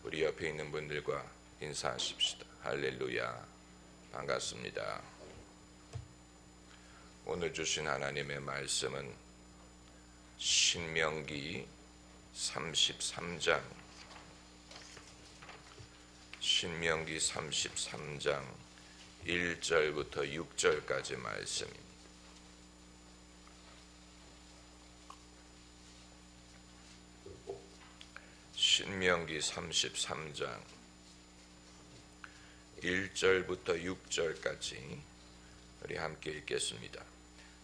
우리 옆에 있는 분들과 인사하십시다. 할렐루야. 반갑습니다. 오늘 주신 하나님의 말씀은 신명기 33장 1절부터 6절까지 말씀입니다. 신명기 33장 1절부터 6절까지 우리 함께 읽겠습니다.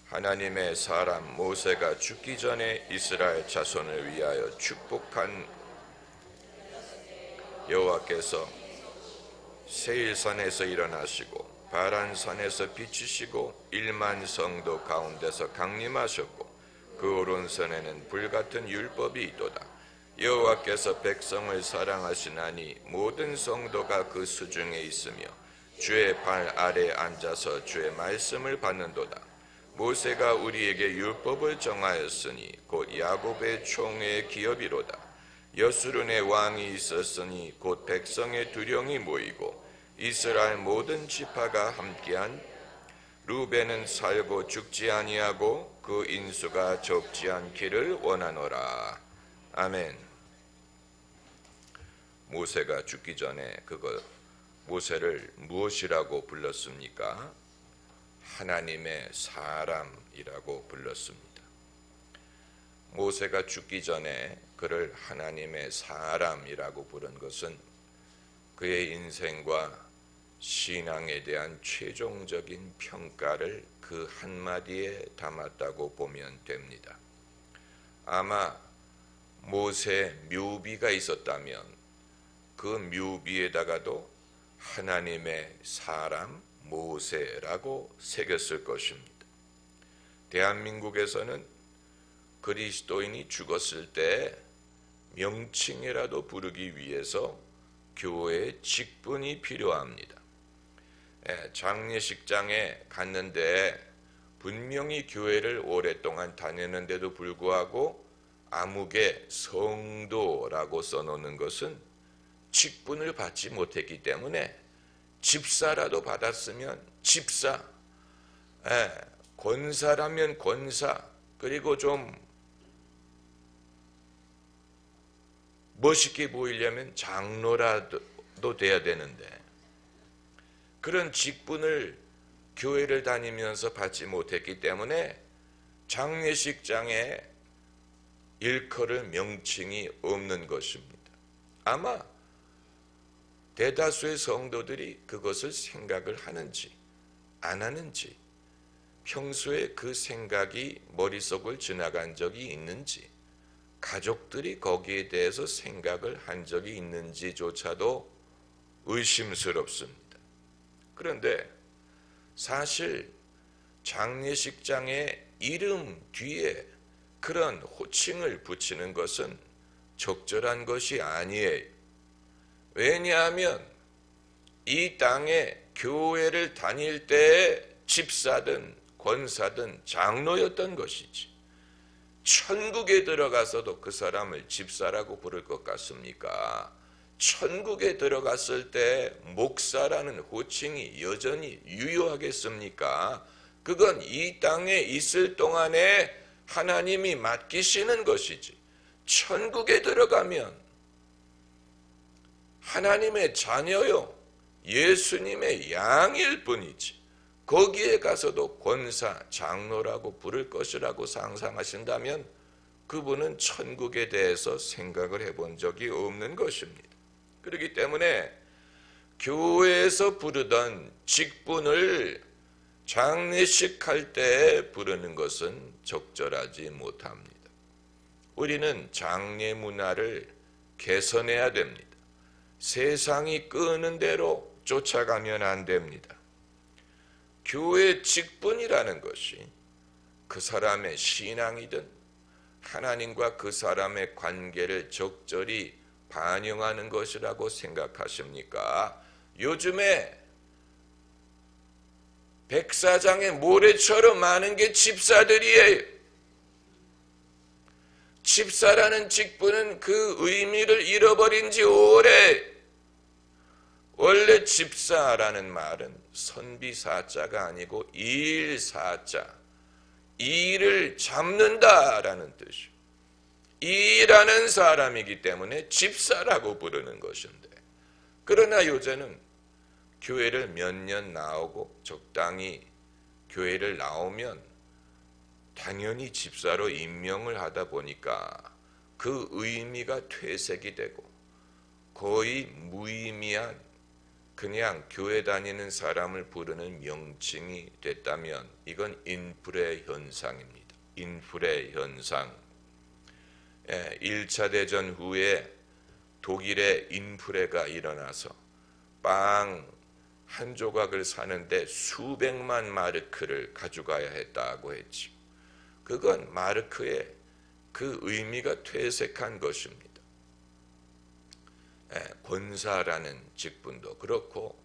하나님의 사람 모세가 죽기 전에 이스라엘 자손을 위하여 축복한 여호와께서 세일산에서 일어나시고 바란산에서 비추시고 1만 성도 가운데서 강림하셨고 그 오른손에는 불같은 율법이 있도다. 여호와께서 백성을 사랑하시나니 모든 성도가 그 수중에 있으며 주의 발 아래 앉아서 주의 말씀을 받는도다. 모세가 우리에게 율법을 정하였으니 곧 야곱의 총회의 기업이로다. 여수론의 왕이 있었으니 곧 백성의 두령이 모이고 이스라엘 모든 지파가 함께한 루벤은 살고 죽지 아니하고 그 인수가 적지 않기를 원하노라. 아멘. 모세가 죽기 전에 모세를 무엇이라고 불렀습니까? 하나님의 사람이라고 불렀습니다. 모세가 죽기 전에 그를 하나님의 사람이라고 부른 것은 그의 인생과 신앙에 대한 최종적인 평가를 그 한마디에 담았다고 보면 됩니다. 아마 모세 묘비가 있었다면 그 묘비에다가도 하나님의 사람 모세라고 새겼을 것입니다. 대한민국에서는 그리스도인이 죽었을 때 명칭이라도 부르기 위해서 교회의 직분이 필요합니다. 장례식장에 갔는데 분명히 교회를 오랫동안 다녔는데도 불구하고 암흑에 성도라고 써놓는 것은 직분을 받지 못했기 때문에 집사라도 받았으면 집사, 권사라면 권사, 그리고 좀 멋있게 보이려면 장로라도 돼야 되는데 그런 직분을 교회를 다니면서 받지 못했기 때문에 장례식장에 일컬을 명칭이 없는 것입니다. 아마 대다수의 성도들이 그것을 생각을 하는지 안 하는지, 평소에 그 생각이 머릿속을 지나간 적이 있는지, 가족들이 거기에 대해서 생각을 한 적이 있는지조차도 의심스럽습니다. 그런데 사실 장례식장의 이름 뒤에 그런 호칭을 붙이는 것은 적절한 것이 아니에요. 왜냐하면 이 땅에 교회를 다닐 때의 집사든 권사든 장로였던 것이지, 천국에 들어가서도 그 사람을 집사라고 부를 것 같습니까? 천국에 들어갔을 때 목사라는 호칭이 여전히 유효하겠습니까? 그건 이 땅에 있을 동안에 하나님이 맡기시는 것이지, 천국에 들어가면 하나님의 자녀요, 예수님의 양일 뿐이지 거기에 가서도 권사, 장로라고 부를 것이라고 상상하신다면 그분은 천국에 대해서 생각을 해본 적이 없는 것입니다. 그렇기 때문에 교회에서 부르던 직분을 장례식 할 때 부르는 것은 적절하지 못합니다. 우리는 장례 문화를 개선해야 됩니다. 세상이 끄는 대로 쫓아가면 안 됩니다. 교회 직분이라는 것이 그 사람의 신앙이든 하나님과 그 사람의 관계를 적절히 반영하는 것이라고 생각하십니까? 요즘에 백사장의 모래처럼 많은 게 집사들이에요. 집사라는 직분은 그 의미를 잃어버린 지 오래. 원래 집사라는 말은 선비사자가 아니고 일사자, 일을 잡는다라는 뜻이요. 일하는 사람이기 때문에 집사라고 부르는 것인데, 그러나 요새는 교회를 몇 년 나오고 적당히 교회를 나오면 당연히 집사로 임명을 하다 보니까 그 의미가 퇴색이 되고 거의 무의미한 그냥 교회 다니는 사람을 부르는 명칭이 됐다면 이건 인플레 현상입니다. 인플레 현상. 1차 대전 후에 독일에 인플레가 일어나서 빵 한 조각을 사는데 수백만 마르크를 가져가야 했다고 했죠. 그건 마르크의 그 의미가 퇴색한 것입니다. 권사라는 직분도 그렇고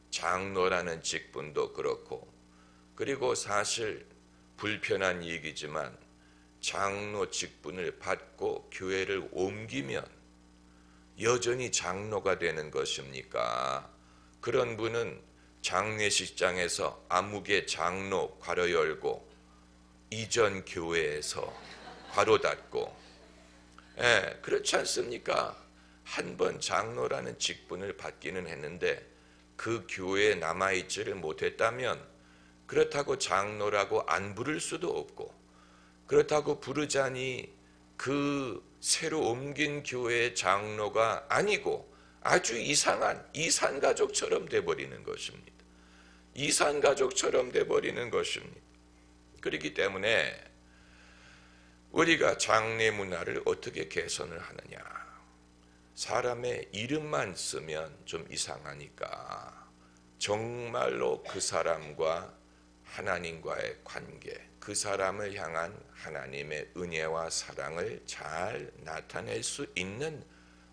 장로라는 직분도 그렇고, 그리고 사실 불편한 얘기지만 장로 직분을 받고 교회를 옮기면 여전히 장로가 되는 것입니까? 그런 분은 장례식장에서 암흑의 장로 괄호 열고 이전 교회에서 괄호 닫고, 그렇지 않습니까? 한 번 장로라는 직분을 받기는 했는데 그 교회에 남아있지를 못했다면 그렇다고 장로라고 안 부를 수도 없고, 그렇다고 부르자니 그 새로 옮긴 교회의 장로가 아니고 아주 이상한 이산가족처럼 돼버리는 것입니다. 이산가족처럼 돼버리는 것입니다. 그렇기 때문에 우리가 장례 문화를 어떻게 개선을 하느냐. 사람의 이름만 쓰면 좀 이상하니까 정말로 그 사람과 하나님과의 관계, 그 사람을 향한 하나님의 은혜와 사랑을 잘 나타낼 수 있는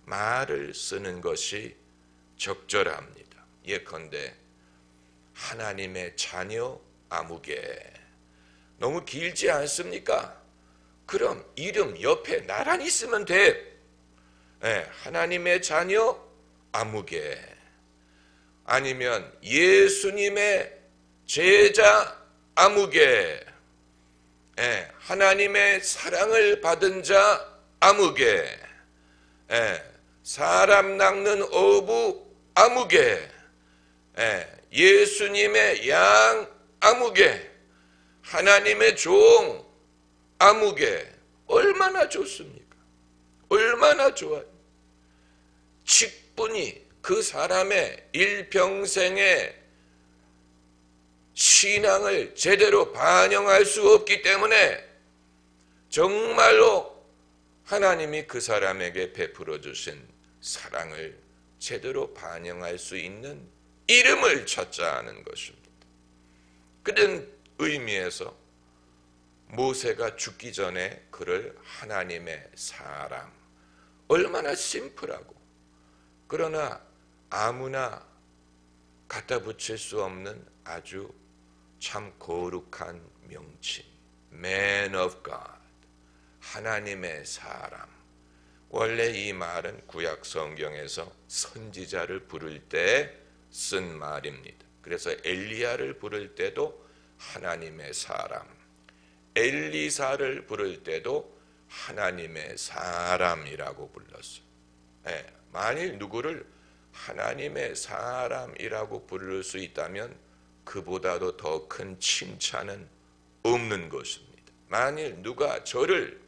말을 쓰는 것이 적절합니다. 예컨대 하나님의 자녀 아무개, 너무 길지 않습니까? 그럼 이름 옆에 나란히 쓰면 돼. 하나님의 자녀 아무개, 아니면 예수님의 제자 아무개, 하나님의 사랑을 받은 자 아무개, 사람 낚는 어부 아무개, 예수님의 양 아무개, 하나님의 종 아무개. 얼마나 좋습니까? 얼마나 좋아요. 직분이 그 사람의 일평생의 신앙을 제대로 반영할 수 없기 때문에 정말로 하나님이 그 사람에게 베풀어 주신 사랑을 제대로 반영할 수 있는 이름을 찾자 하는 것입니다. 그런 의미에서 모세가 죽기 전에 그를 하나님의 사람, 얼마나 심플하고 그러나 아무나 갖다 붙일 수 없는 아주 참 거룩한 명칭, Man of God, 하나님의 사람. 원래 이 말은 구약 성경에서 선지자를 부를 때 쓴 말입니다. 그래서 엘리야를 부를 때도 하나님의 사람, 엘리사를 부를 때도 하나님의 사람이라고 불렀어요. 만일 누구를 하나님의 사람이라고 부를 수 있다면 그보다도 더 큰 칭찬은 없는 것입니다. 만일 누가 저를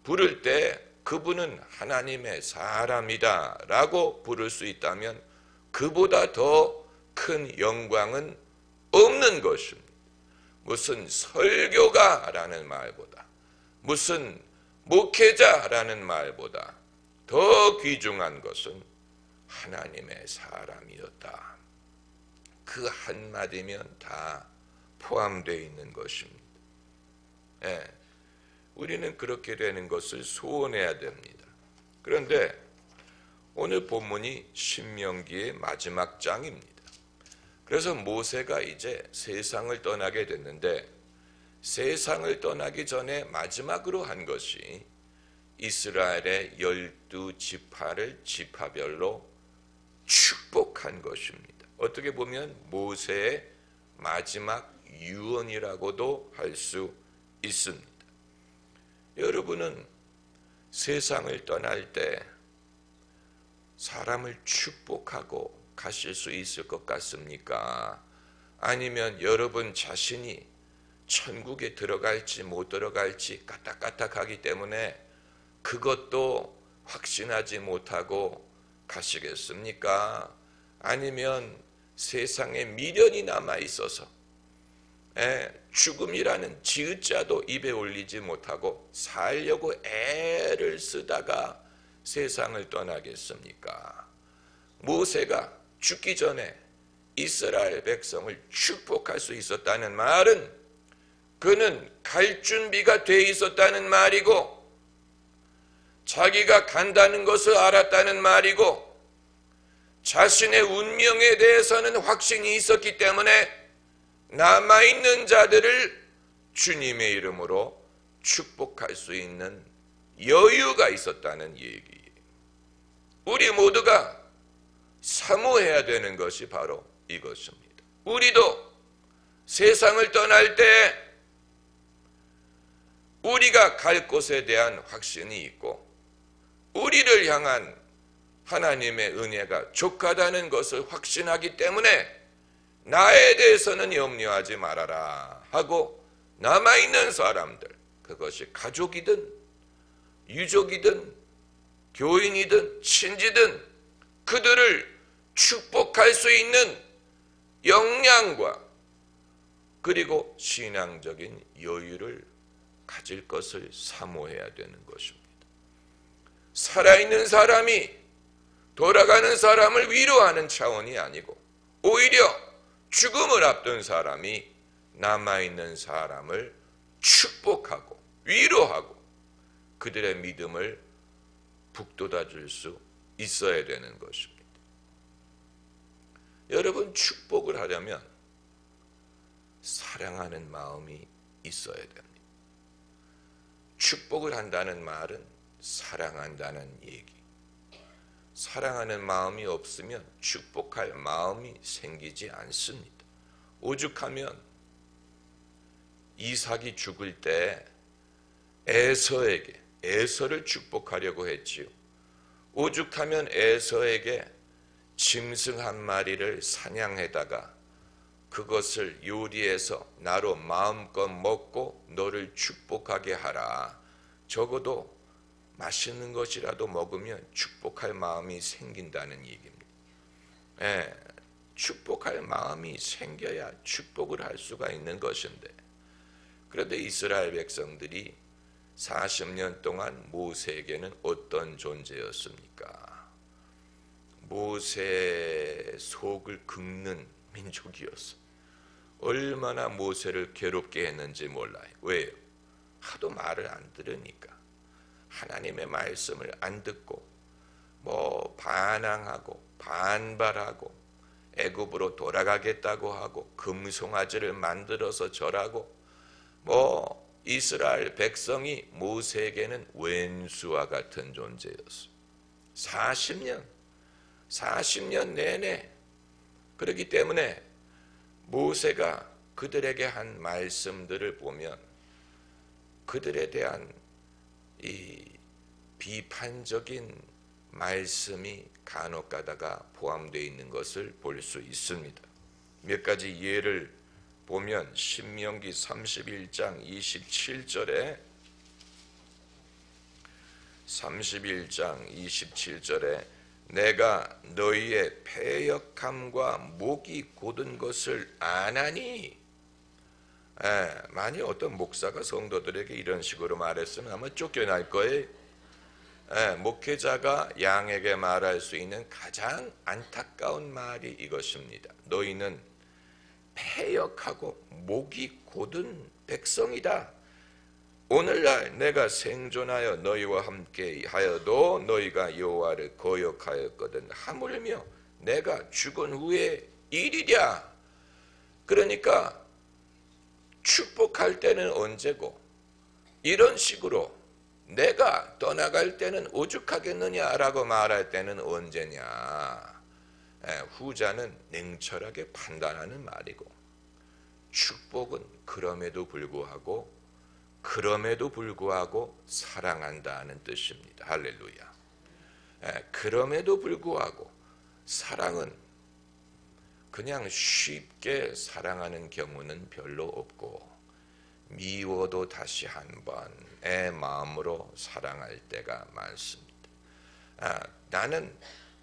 부를 때 그분은 하나님의 사람이다 라고 부를 수 있다면 그보다 더 큰 영광은 없는 것입니다. 무슨 설교가라는 말보다, 무슨 목회자라는 말보다 더 귀중한 것은 하나님의 사람이었다. 그 한마디면 다 포함되어 있는 것입니다. 우리는 그렇게 되는 것을 소원해야 됩니다. 그런데 오늘 본문이 신명기의 마지막 장입니다. 그래서 모세가 이제 세상을 떠나게 됐는데 세상을 떠나기 전에 마지막으로 한 것이 이스라엘의 12지파를 지파별로 축복한 것입니다. 어떻게 보면 모세의 마지막 유언이라고도 할 수 있습니다. 여러분은 세상을 떠날 때 사람을 축복하고 가실 수 있을 것 같습니까? 아니면 여러분 자신이 천국에 들어갈지 못 들어갈지 까딱까딱하기 때문에 그것도 확신하지 못하고 가시겠습니까? 아니면 세상에 미련이 남아 있어서 죽음이라는 지읒자도 입에 올리지 못하고 살려고 애를 쓰다가 세상을 떠나겠습니까? 모세가 죽기 전에 이스라엘 백성을 축복할 수 있었다는 말은 그는 갈 준비가 돼 있었다는 말이고 자기가 간다는 것을 알았다는 말이고 자신의 운명에 대해서는 확신이 있었기 때문에 남아있는 자들을 주님의 이름으로 축복할 수 있는 여유가 있었다는 얘기예요. 우리 모두가 사모해야 되는 것이 바로 이것입니다. 우리도 세상을 떠날 때 우리가 갈 곳에 대한 확신이 있고 우리를 향한 하나님의 은혜가 족하다는 것을 확신하기 때문에 나에 대해서는 염려하지 말아라 하고 남아있는 사람들, 그것이 가족이든 유족이든 교인이든 친지든 그들을 축복할 수 있는 역량과 그리고 신앙적인 여유를 가질 것을 사모해야 되는 것입니다. 살아있는 사람이 돌아가는 사람을 위로하는 차원이 아니고 오히려 죽음을 앞둔 사람이 남아있는 사람을 축복하고 위로하고 그들의 믿음을 북돋아 줄 수 있어야 되는 것입니다. 여러분, 축복을 하려면 사랑하는 마음이 있어야 됩니다. 축복을 한다는 말은 사랑한다는 얘기. 사랑하는 마음이 없으면 축복할 마음이 생기지 않습니다. 오죽하면 이삭이 죽을 때 에서를 축복하려고 했지요. 오죽하면 에서에게 짐승 한 마리를 사냥해다가 그것을 요리해서 나로 마음껏 먹고 너를 축복하게 하라. 적어도 맛있는 것이라도 먹으면 축복할 마음이 생긴다는 얘기입니다. 축복할 마음이 생겨야 축복을 할 수가 있는 것인데, 그런데 이스라엘 백성들이 40년 동안 모세에게는 어떤 존재였습니까? 모세의 속을 긁는 민족이었어. 얼마나 모세를 괴롭게 했는지 몰라요. 왜요? 하도 말을 안 들으니까. 하나님의 말씀을 안 듣고 반항하고 반발하고 애굽으로 돌아가겠다고 하고 금송아지를 만들어서 절하고 이스라엘 백성이 모세에게는 왼수와 같은 존재였어. 40년 내내. 그렇기 때문에 모세가 그들에게 한 말씀들을 보면 그들에 대한 이 비판적인 말씀이 간혹 가다가 포함되어 있는 것을 볼 수 있습니다. 몇 가지 예를 보면 신명기 31장 27절에 내가 너희의 패역함과 목이 곧은 것을 아나니. 만약 어떤 목사가 성도들에게 이런 식으로 말했으면 아마 쫓겨날 거예요. 목회자가 양에게 말할 수 있는 가장 안타까운 말이 이것입니다. 너희는 패역하고 목이 곧은 백성이다. 오늘날 내가 생존하여 너희와 함께 하여도 너희가 여호와를 거역하였거든. 하물며 내가 죽은 후에 일이랴. 그러니까 축복할 때는 언제고 이런 식으로 내가 떠나갈 때는 오죽하겠느냐라고 말할 때는 언제냐. 후자는 냉철하게 판단하는 말이고, 축복은 그럼에도 불구하고 사랑한다는 뜻입니다. 할렐루야. 그럼에도 불구하고 사랑은 그냥 쉽게 사랑하는 경우는 별로 없고, 미워도 다시 한번의 마음으로 사랑할 때가 많습니다. 나는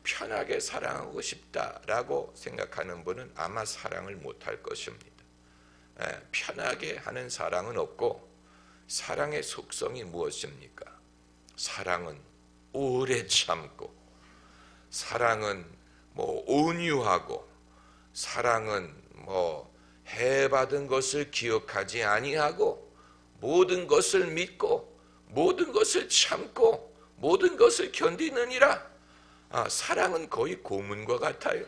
편하게 사랑하고 싶다라고 생각하는 분은 아마 사랑을 못할 것입니다. 편하게 하는 사랑은 없고, 사랑의 속성이 무엇입니까? 사랑은 오래 참고, 사랑은 온유하고, 사랑은 해받은 것을 기억하지 아니하고, 모든 것을 믿고, 모든 것을 참고, 모든 것을 견디느니라. 사랑은 거의 고문과 같아요.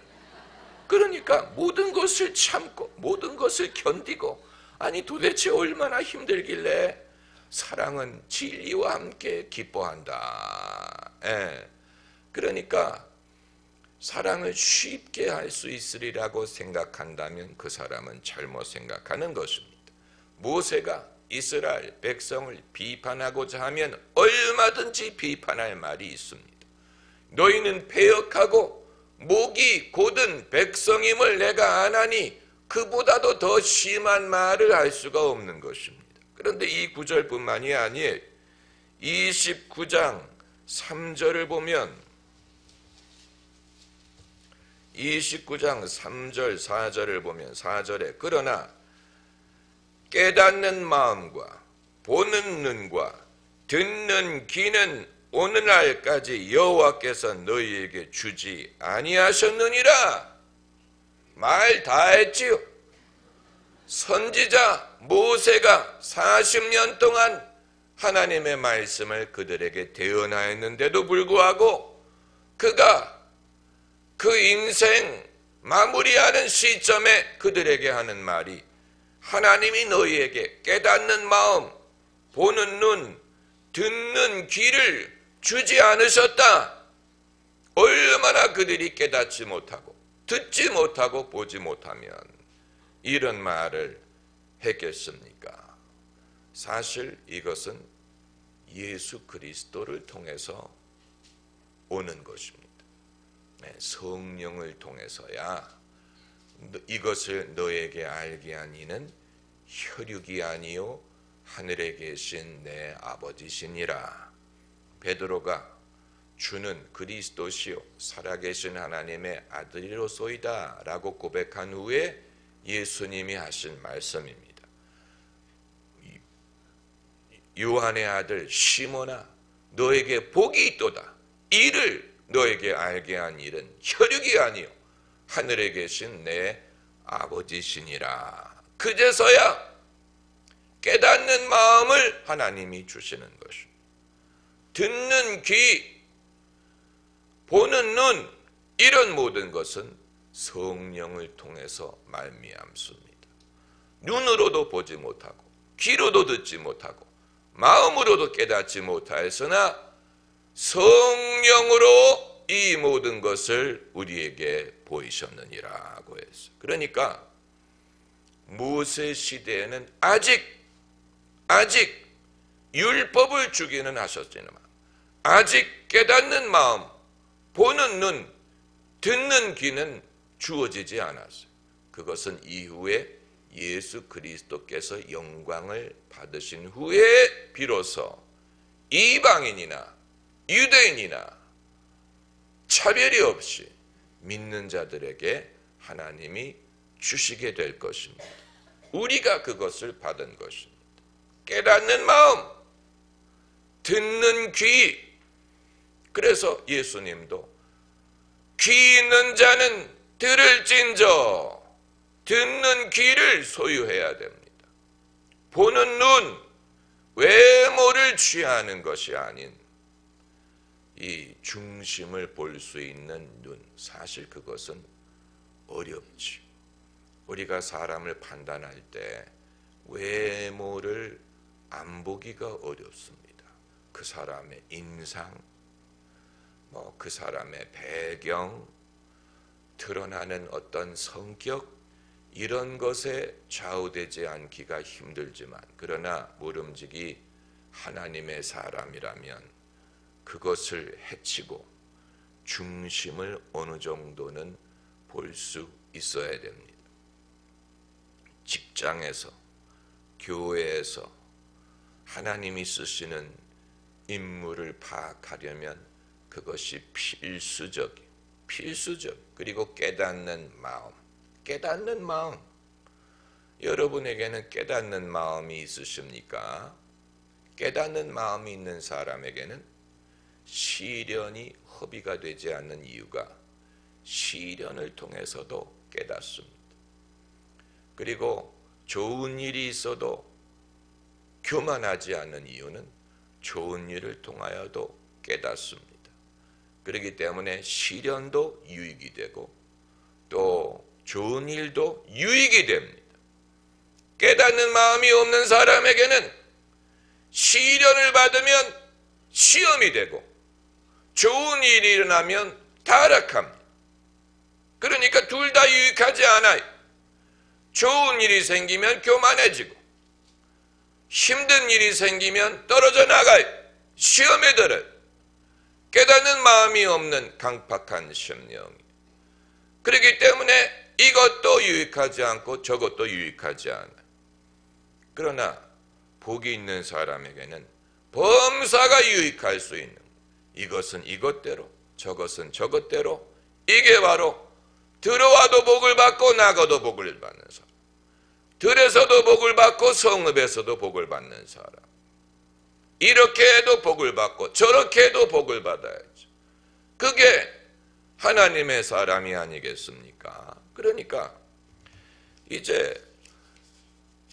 그러니까 모든 것을 참고 모든 것을 견디고, 아니 도대체 얼마나 힘들길래 사랑은 진리와 함께 기뻐한다. 그러니까 사랑을 쉽게 할 수 있으리라고 생각한다면 그 사람은 잘못 생각하는 것입니다. 모세가 이스라엘 백성을 비판하고자 하면 얼마든지 비판할 말이 있습니다. 너희는 패역하고 목이 곧은 백성임을 내가 아나니 그보다도 더 심한 말을 할 수가 없는 것입니다. 그런데 이 구절뿐만이 아니에요. 29장 3절을 보면 29장 3절 4절을 보면 4절에 그러나 깨닫는 마음과 보는 눈과 듣는 귀는 오늘날까지 여호와께서 너희에게 주지 아니하셨느니라. 말 다 했지요. 선지자 모세가 40년 동안 하나님의 말씀을 그들에게 대언하였는데도 불구하고 그가 그 인생 마무리하는 시점에 그들에게 하는 말이 하나님이 너희에게 깨닫는 마음, 보는 눈, 듣는 귀를 주지 않으셨다. 얼마나 그들이 깨닫지 못하고 듣지 못하고 보지 못하면 이런 말을 했겠습니까? 사실 이것은 예수 그리스도를 통해서 오는 것입니다. 성령을 통해서야 이것을 너에게 알게 한 이는 혈육이 아니요 하늘에 계신 내 아버지시니라. 베드로가 주는 그리스도시요 살아계신 하나님의 아들이로소이다 라고 고백한 후에 예수님이 하신 말씀입니다. 요한의 아들 시몬아 너에게 복이 있도다. 이를 너에게 알게 한 일은 혈육이 아니요 하늘에 계신 내 아버지시니라. 그제서야 깨닫는 마음을 하나님이 주시는 것입니다. 듣는 귀, 보는 눈, 이런 모든 것은 성령을 통해서 말미암습니다. 눈으로도 보지 못하고 귀로도 듣지 못하고 마음으로도 깨닫지 못하였으나 성령으로 이 모든 것을 우리에게 보이셨느니라고 했어요. 그러니까 모세 시대에는 아직 율법을 주기는 하셨지만 아직 깨닫는 마음, 보는 눈, 듣는 귀는 주어지지 않았어요. 그것은 이후에 예수 그리스도께서 영광을 받으신 후에 비로소 이방인이나 유대인이나 차별이 없이 믿는 자들에게 하나님이 주시게 될 것입니다. 우리가 그것을 받은 것입니다. 깨닫는 마음, 듣는 귀. 그래서 예수님도 귀 있는 자는 들을진저 듣는 귀를 소유해야 됩니다. 보는 눈, 외모를 취하는 것이 아닌 이 중심을 볼 수 있는 눈. 사실 그것은 어렵지. 우리가 사람을 판단할 때 외모를 안 보기가 어렵습니다. 그 사람의 인상, 그 사람의 배경, 드러나는 어떤 성격, 이런 것에 좌우되지 않기가 힘들지만, 그러나 모름지기 하나님의 사람이라면 그것을 해치고 중심을 어느 정도는 볼 수 있어야 됩니다. 직장에서, 교회에서 하나님이 쓰시는 인물을 파악하려면 그것이 필수적, 그리고 깨닫는 마음. 여러분에게는 깨닫는 마음이 있으십니까? 깨닫는 마음이 있는 사람에게는 시련이 허비가 되지 않는 이유가 시련을 통해서도 깨닫습니다. 그리고 좋은 일이 있어도 교만하지 않는 이유는 좋은 일을 통하여도 깨닫습니다. 그렇기 때문에 시련도 유익이 되고 또 좋은 일도 유익이 됩니다. 깨닫는 마음이 없는 사람에게는 시련을 받으면 시험이 되고 좋은 일이 일어나면 타락합니다. 그러니까 둘 다 유익하지 않아요. 좋은 일이 생기면 교만해지고 힘든 일이 생기면 떨어져 나가요. 시험에 들어요. 깨닫는 마음이 없는 강팍한 심령이. 그렇기 때문에 이것도 유익하지 않고 저것도 유익하지 않아요. 그러나 복이 있는 사람에게는 범사가 유익할 수 있는, 이것은 이것대로 저것은 저것대로, 이게 바로 들어와도 복을 받고 나가도 복을 받는 사람, 들에서도 복을 받고 성읍에서도 복을 받는 사람, 이렇게 해도 복을 받고 저렇게 해도 복을 받아야죠. 그게 하나님의 사람이 아니겠습니까? 그러니까 이제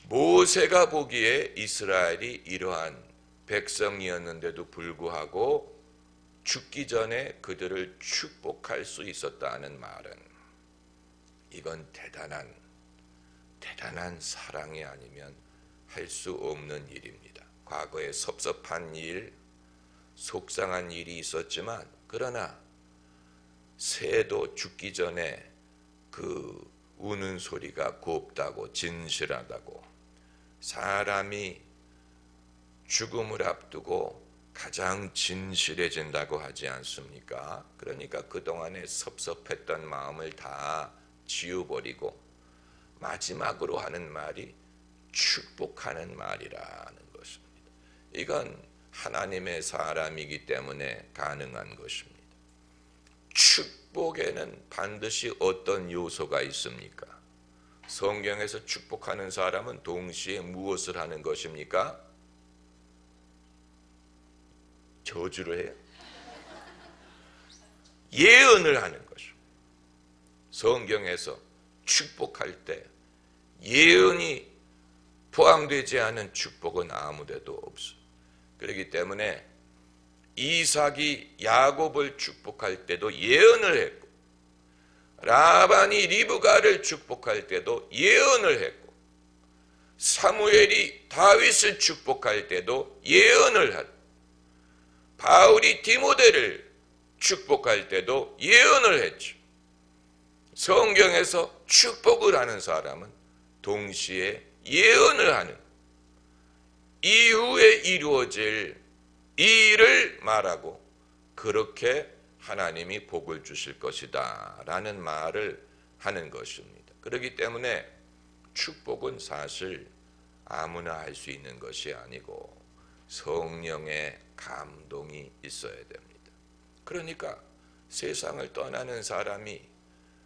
모세가 보기에 이스라엘이 이러한 백성이었는데도 불구하고 죽기 전에 그들을 축복할 수 있었다는 말은, 이건 대단한 사랑이 아니면 할 수 없는 일입니다. 과거에 섭섭한 일, 속상한 일이 있었지만, 그러나 새도 죽기 전에 그 우는 소리가 곱다고, 진실하다고, 사람이 죽음을 앞두고 가장 진실해진다고 하지 않습니까? 그러니까 그동안에 섭섭했던 마음을 다 지워버리고 마지막으로 하는 말이 축복하는 말이라는 것입니다. 이건 하나님의 사람이기 때문에 가능한 것입니다. 축복에는 반드시 어떤 요소가 있습니까? 성경에서 축복하는 사람은 동시에 무엇을 하는 것입니까? 저주를 해요? 예언을 하는 것이죠. 성경에서 축복할 때 예언이 포함되지 않은 축복은 아무데도 없어요. 그렇기 때문에 이삭이 야곱을 축복할 때도 예언을 했고, 라반이 리브가를 축복할 때도 예언을 했고, 사무엘이 다윗을 축복할 때도 예언을 했고, 바울이 디모데를 축복할 때도 예언을 했죠. 성경에서 축복을 하는 사람은 동시에 예언을 하는, 이후에 이루어질 일을 말하고 그렇게 하나님이 복을 주실 것이다 라는 말을 하는 것입니다. 그렇기 때문에 축복은 사실 아무나 할 수 있는 것이 아니고 성령의 감동이 있어야 됩니다. 그러니까 세상을 떠나는 사람이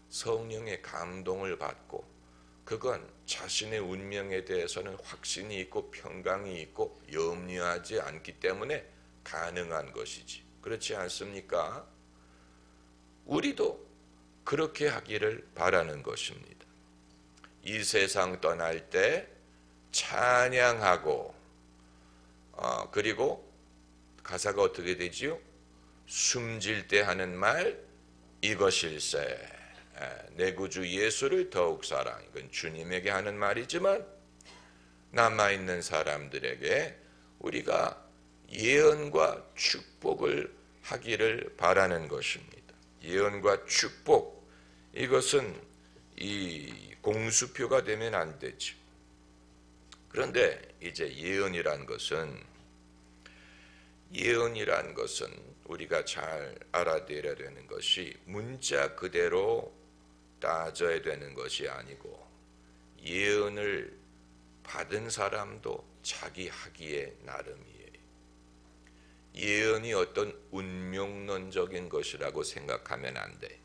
성령의 감동을 받고, 그건 자신의 운명에 대해서는 확신이 있고 평강이 있고 염려하지 않기 때문에 가능한 것이지, 그렇지 않습니까? 우리도 그렇게 하기를 바라는 것입니다. 이 세상 떠날 때 찬양하고, 그리고 가사가 어떻게 되지요? 숨질 때 하는 말, 이것일세. 내 구주 예수를 더욱 사랑. 이건 주님에게 하는 말이지만 남아있는 사람들에게 우리가 예언과 축복을 하기를 바라는 것입니다. 예언과 축복, 이것은 이 공수표가 되면 안 되죠. 그런데 이제 예언이란 것은 우리가 잘 알아들어야 되는 것이 문자 그대로 따져야 되는 것이 아니고, 예언을 받은 사람도 자기 하기에 나름이에요. 예언이 어떤 운명론적인 것이라고 생각하면 안 돼.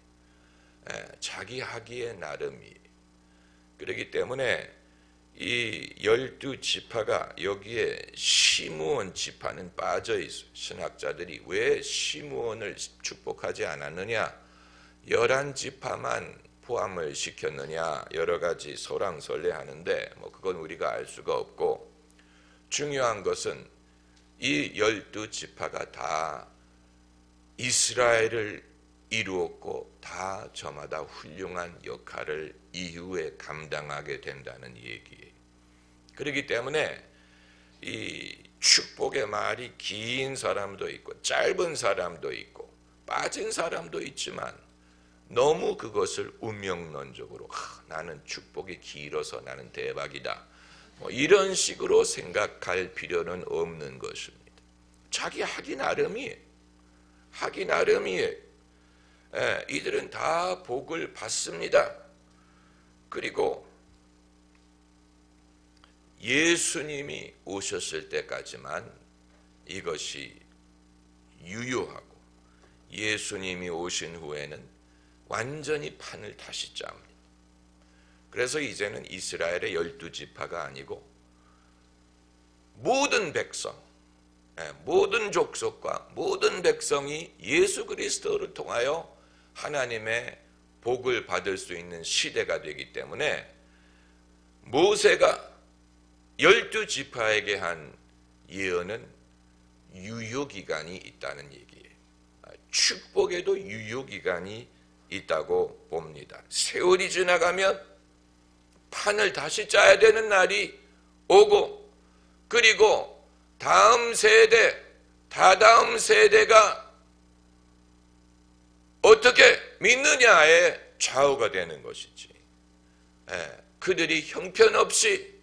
자기 하기에 나름이에요. 그렇기 때문에 이 12지파가 여기에 시므온 지파는 빠져 있어요. 신학자들이 왜 시므온을 축복하지 않았느냐, 11지파만 포함을 시켰느냐, 여러 가지 설왕설래하는데 그건 우리가 알 수가 없고, 중요한 것은 이 12지파가 다 이스라엘을 이루었고 다 저마다 훌륭한 역할을 이후에 감당하게 된다는 얘기예요. 그렇기 때문에 이 축복의 말이 긴 사람도 있고 짧은 사람도 있고 빠진 사람도 있지만, 너무 그것을 운명론적으로 나는 축복이 길어서 나는 대박이다, 이런 식으로 생각할 필요는 없는 것입니다. 자기 하기 나름이에요. 하기 나름이에요. 이들은 다 복을 받습니다. 그리고 예수님이 오셨을 때까지만 이것이 유효하고, 예수님이 오신 후에는 완전히 판을 다시 짭니다. 그래서 이제는 이스라엘의 12지파가 아니고 모든 백성, 모든 족속과 모든 백성이 예수 그리스도를 통하여 하나님의 복을 받을 수 있는 시대가 되기 때문에, 모세가 12지파에게 한 예언은 유효기간이 있다는 얘기예요. 축복에도 유효기간이 있다고 봅니다. 세월이 지나가면 판을 다시 짜야 되는 날이 오고, 그리고 다음 세대, 다다음 세대가 어떻게 믿느냐에 좌우가 되는 것이지, 그들이 형편없이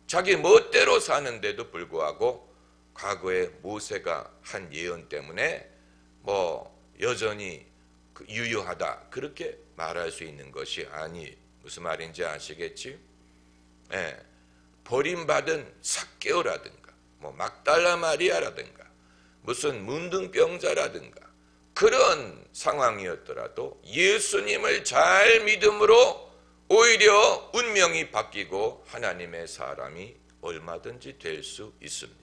자기 멋대로 사는데도 불구하고 과거에 모세가 한 예언 때문에 여전히 유효하다, 그렇게 말할 수 있는 것이 아니에요. 무슨 말인지 아시겠지? 버림받은 삭개오라든가 막달라 마리아라든가 무슨 문둥병자라든가 그런 상황이었더라도 예수님을 잘 믿음으로 오히려 운명이 바뀌고 하나님의 사람이 얼마든지 될 수 있습니다.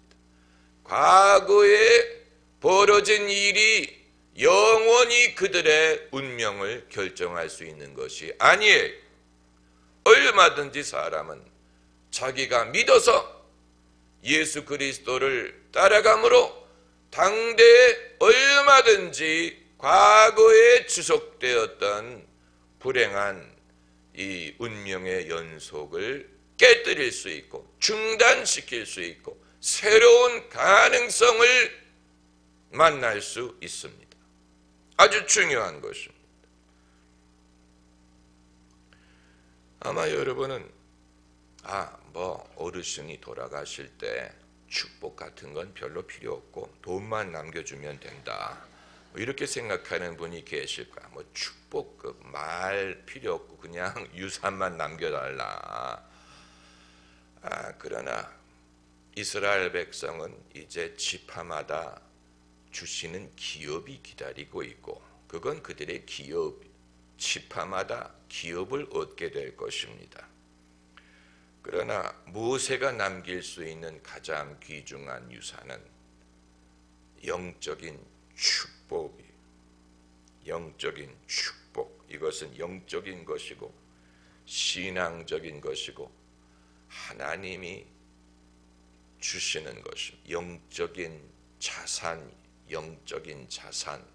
과거에 벌어진 일이 영원히 그들의 운명을 결정할 수 있는 것이 아니에요. 얼마든지 사람은 자기가 믿어서 예수 그리스도를 따라감으로 당대에 얼마든지 과거에 지속되었던 불행한 이 운명의 연속을 깨뜨릴 수 있고 중단시킬 수 있고 새로운 가능성을 만날 수 있습니다. 아주 중요한 것입니다. 아마 여러분은 어르신이 돌아가실 때 축복 같은 건 별로 필요 없고 돈만 남겨주면 된다, 이렇게 생각하는 분이 계실 거야. 축복 말 필요 없고 그냥 유산만 남겨달라. 그러나 이스라엘 백성은 이제 지파마다 주시는 기업이 기다리고 있고, 그건 그들의 기업, 지파마다 기업을 얻게 될 것입니다. 그러나 모세가 남길 수 있는 가장 귀중한 유산은 영적인 축복이, 영적인 축복, 이것은 영적인 것이고 신앙적인 것이고 하나님이 주시는 것입니다. 영적인 자산, 영적인 자산.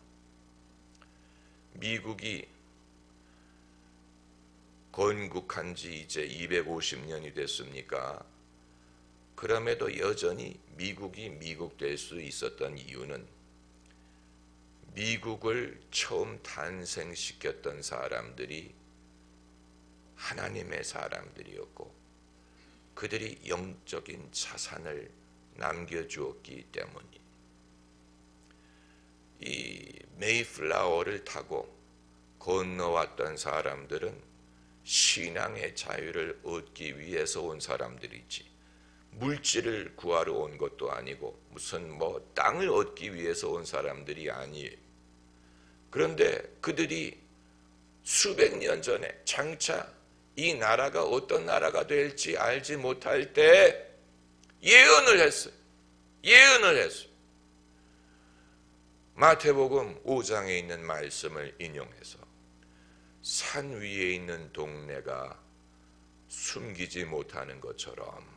미국이 건국한 지 이제 250년이 됐습니까? 그럼에도 여전히 미국이 미국 될 수 있었던 이유는 미국을 처음 탄생시켰던 사람들이 하나님의 사람들이었고 그들이 영적인 자산을 남겨주었기 때문이 이 메이플라워를 타고 건너왔던 사람들은 신앙의 자유를 얻기 위해서 온 사람들이지 물질을 구하러 온 것도 아니고 무슨 땅을 얻기 위해서 온 사람들이 아니에요. 그런데 그들이 수백 년 전에 장차 이 나라가 어떤 나라가 될지 알지 못할 때 예언을 했어요. 예언을 했어요. 마태복음 5장에 있는 말씀을 인용해서 산 위에 있는 동네가 숨기지 못하는 것처럼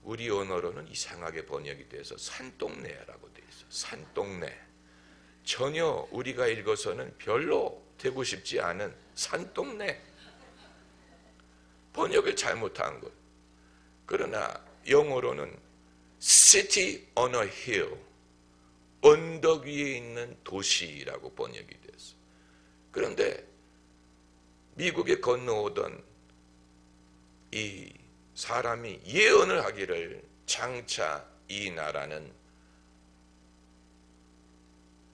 우리 언어로는 이상하게 번역이 돼서 산동네라고 돼 있어. 산동네. 전혀 우리가 읽어서는 별로 되고 싶지 않은 산동네. 번역을 잘못한 것. 그러나 영어로는 city on a hill. 언덕 위에 있는 도시라고 번역이 됐어. 그런데 미국에 건너오던 이 사람이 예언을 하기를 장차 이 나라는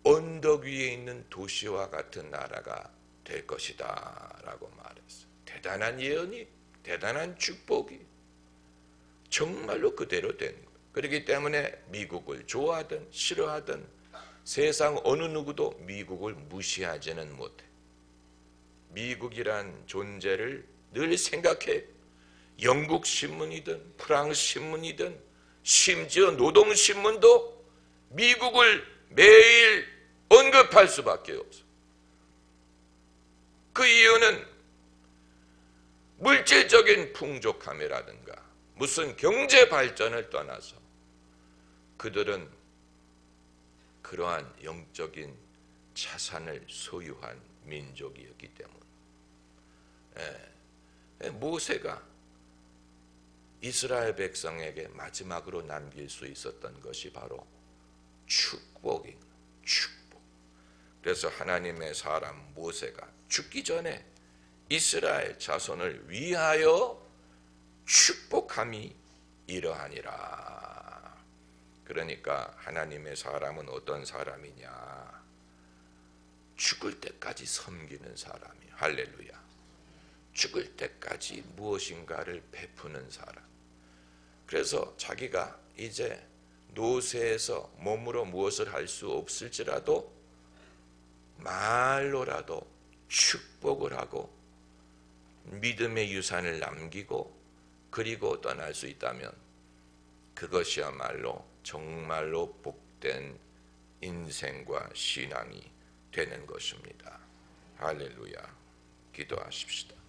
언덕 위에 있는 도시와 같은 나라가 될 것이다 라고 말했어요. 대단한 예언이, 대단한 축복이 정말로 그대로 된 거예요. 그렇기 때문에 미국을 좋아하든 싫어하든 세상 어느 누구도 미국을 무시하지는 못해. 미국이란 존재를 늘 생각해. 영국 신문이든 프랑스 신문이든 심지어 노동신문도 미국을 매일 언급할 수밖에 없어. 그 이유는 물질적인 풍족함이라든가 무슨 경제 발전을 떠나서 그들은 그러한 영적인 자산을 소유한 민족이었기 때문에 모세가 이스라엘 백성에게 마지막으로 남길 수 있었던 것이 바로 축복인 축복. 그래서 하나님의 사람 모세가 죽기 전에 이스라엘 자손을 위하여 축복함이 이러하니라. 그러니까 하나님의 사람은 어떤 사람이냐? 죽을 때까지 섬기는 사람이에요. 할렐루야. 죽을 때까지 무엇인가를 베푸는 사람. 그래서 자기가 이제 노쇠에서 몸으로 무엇을 할 수 없을지라도 말로라도 축복을 하고 믿음의 유산을 남기고 그리고 떠날 수 있다면 그것이야말로 정말로 복된 인생과 신앙이 되는 것입니다. 할렐루야. 기도하십시다.